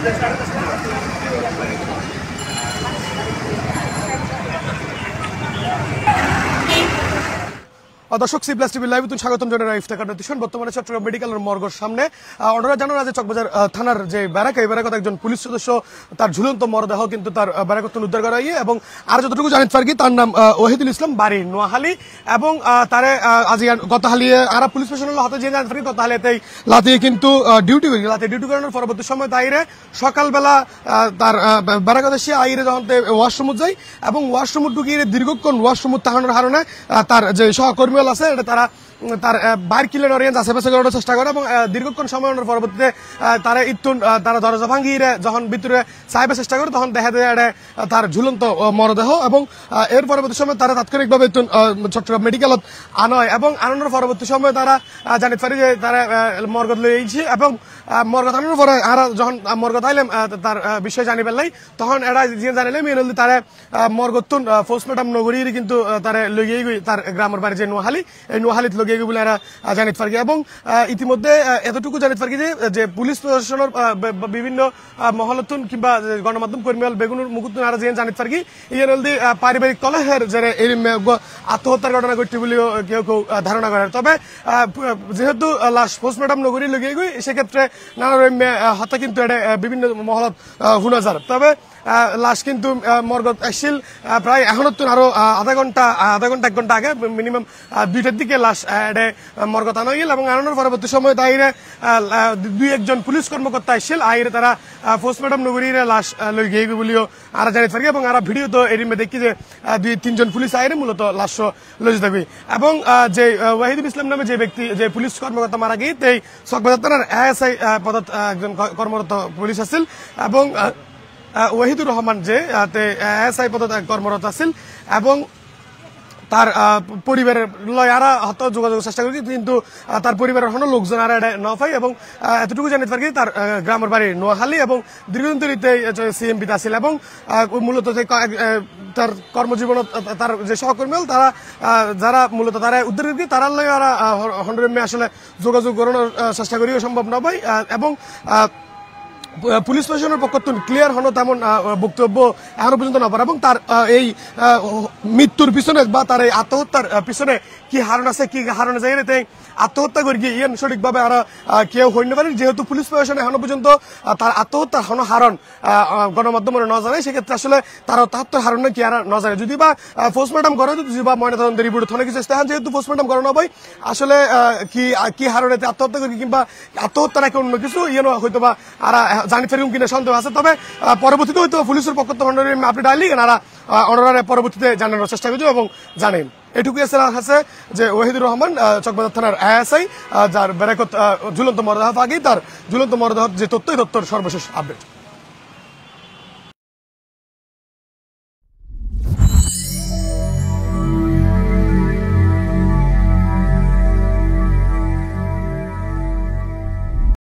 দর্শক C plus TV live স্বাগতম জানাই ইফতেখার নতিশন। বর্তমানে চট্টগ্রাম মেডিকেলের মর্গের সামনে ওনারা জানান যে চকবাজার থানার যে ব্যারাক, এই ব্যারাকত একজন পুলিশ সদস্য তার ঝুলন্ত মরদেহ কিন্তু তার ব্যারাকত উদ্ধার করা হয় এবং আর যতটুকু জানিত পারি তার নাম ওয়াহিদুল ইসলাম, বাড়ি নোয়াখালী এবং তারে আজি গতকালিয়ে আর পুলিশ স্টেশনের হাতে যে জানিত পারি গতকালিতেই লাতিয়ে কিন্তু ডিউটি করানোর পরবর্তী সময় তাইরে সকালবেলা তার ব্যারাকত এসে আইরে যখন ওয়াশরুমে যায় এবং ওয়াশরুমে ঢুকিয়ে দীর্ঘক্ষণ ওয়াশরুমে তাহানোর কারণে তার যে সহকর্মী আছে এটা তারা তার বাইর কিলেন অরিয়েন্স আশেপাশে করার চেষ্টা করে এবং দীর্ঘক্ষণ সময়ের পরবর্তীতে তারা ইতুন তারা দরজা ভাঙিয়ে যখন ভিতরে চাইবার চেষ্টা করে তখন দেখা যায় তার ঝুলন্ত মরদেহ এবং এর পরবর্তী সময় তারা তাৎক্ষণিকভাবে ইতুন চট্টগ্রাম মেডিকেলত আনয় এবং আনানোর পরবর্তী সময় তারা জানিতে পারি যে তারা মর্গত লইছে এবং মর্গত আনানোর পরে আর যখন মর্গত আইলাম তার বিষয় জানি পেলাই তখন এরা যে জানিলে মেনলি তারা মর্গতুন পোস্টমর্টম নগরীর কিন্তু তারা লইয়ে তার গ্রামের বাড়ি যে নোয়াখালী, এই নোয়াখালীত লগে বলে এরা জানিতে পারি এবং ইতিমধ্যে এতটুকু জানিতে পারি যে পুলিশ প্রশাসনের বিভিন্ন মহলতুন কিংবা গণমাধ্যম কর্মী বেগুনের মুকুত আর যে জানিতে পারি ইয়ে পারিবারিক কলহের যে আত্মহত্যার ঘটনা ঘটছে বলেও কেউ কেউ ধারণা করেন। তবে যেহেতু লাশ পোস্টমর্টম নগরী লগে গই সেক্ষেত্রে নানা হত্যা কিন্তু এটা বিভিন্ন মহলত শুনা যায়। তবে লাশ কিন্তু মর্গত আসছিল প্রায় এখন আরো আধা ঘন্টা 1 ঘন্টা আগে মিনিমাম 2টার দিকে লাশ মর্গত আনা গেল এবং আনানোর পরবর্তী সময় তাইরে 2-1 পুলিশ কর্মকর্তা আসছিল আইরে তারা পোস্টমর্টম নগরীর লাশ লই গিয়ে বলিও আর জানিতে পারি এবং আর ভিডিও তো এর দেখি যে 2-3 পুলিশ আইরে মূলত লাশ লই যাবে এবং যে ওয়াহিদুল ইসলাম নামে যে ব্যক্তি যে পুলিশ কর্মকর্তা মারা গিয়ে এই চকবাজার থানার এএসআই পদত একজন কর্মরত পুলিশ আছিল এবং ওয়াহিদুর রহমান যে এএসআই পদে কর্মরত আছিল এবং তার পরিবারের লয়ারা হত যোগাযোগের চেষ্টা করি কিন্তু তার পরিবারের কোনো লোকজন আর ন পাই এবং এতটুকু জানিতে পারি তার গ্রামের বাড়ি নোয়াখালী এবং দীর্ঘদিন ধরে সিএমপিতে আছিল এবং মূলত তার কর্মজীবন তার যে সহকর্মী হল তারা যারা মূলত তারা উদ্ধার করি তারা লয়ারা হন্ড্রেমে আসলে যোগাযোগ করানোর চেষ্টা করিও সম্ভব ন পাই এবং পুলিশ প্রশাসনের পক্ষ থেকে ক্লিয়ার হলো তেমন বক্তব্য এখনো পর্যন্ত না পারে এবং তার এই মৃত্যুর পিছনে বা তার এই আত্মহত্যার পিছনে কি হারণ আছে কি হারণে যাই রে আত্মহত্যা করি গিয়ে ইয়ান সঠিকভাবে আর কেউ হইতে পারে যেহেতু পুলিশ প্রশাসন এখনো পর্যন্ত তার আত্মহত্যার কোনো হারণ গণমাধ্যমে ন জানায় সেক্ষেত্রে আসলে তার আত্মহত্যার হারণে কি আর ন জানে যদি বা পোস্টমর্টম করে যদি বা ময়নাতদন্তের রিপোর্ট অনেক কিছু চেষ্টা যেহেতু পোস্টমর্টম করানো হয় আসলে কি হারণে আত্মহত্যা করি কিংবা আত্মহত্যা নাকি অন্য কিছু ইয়ে হয়তো বা আর জানি ফেরুম কিনা সন্দেহ আছে। তবে পরবর্তীতে হয়তো পুলিশের পক্ষ থেকে আপনি ডাইলি আর অনারা পরবর্তীতে জানানোর চেষ্টা করছো এবং জানেন এটুকু আছে যে ওয়াহিদুর রহমান চকবাজার থানার এএসআই যার ব্যারাকত ঝুলন্ত মরদেহ আগেই তার ঝুলন্ত মরদেহ যে তথ্যের সর্বশেষ আপডেট।